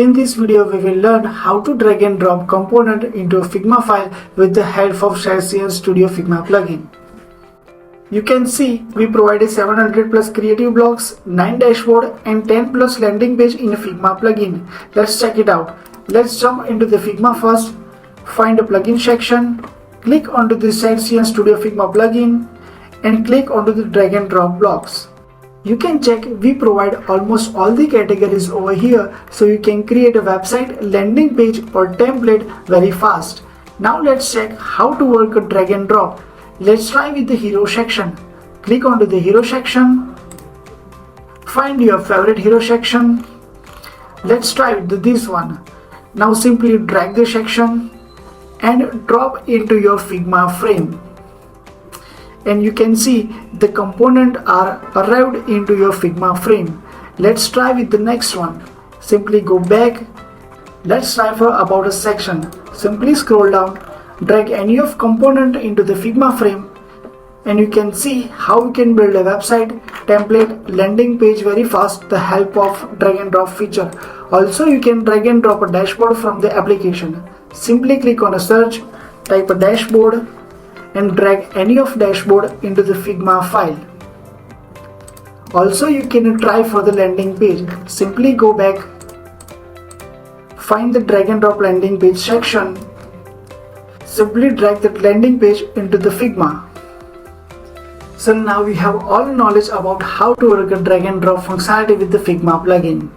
In this video, we will learn how to drag and drop component into a Figma file with the help of Shadcn Studio Figma plugin. You can see we provided 700 plus creative blocks, 9 dashboard and 10 plus landing page in a Figma plugin. Let's check it out. Let's jump into the Figma first. Find a plugin section, click onto the Shadcn Studio Figma plugin and click onto the drag and drop blocks. You can check we provide almost all the categories over here, so you can create a website, landing page or template very fast. Now let's check how to work a drag and drop. Let's try with the hero section. Click onto the hero section. Find your favorite hero section. Let's try with this one. Now simply drag the section and drop into your Figma frame. And you can see the component are arrived into your Figma frame. Let's try with the next one. Simply go back. Let's try for about a section. Simply scroll down, drag any of component into the Figma frame, and you can see how you can build a website, template, landing page very fast with the help of drag and drop feature. Also, you can drag and drop a dashboard from the application. Simply click on a search, type a dashboard and drag any of dashboard into the Figma file. Also, you can try for the landing page. Simply go back, find the drag and drop landing page section, simply drag that landing page into the Figma. So now we have all knowledge about how to work a drag and drop functionality with the Figma plugin.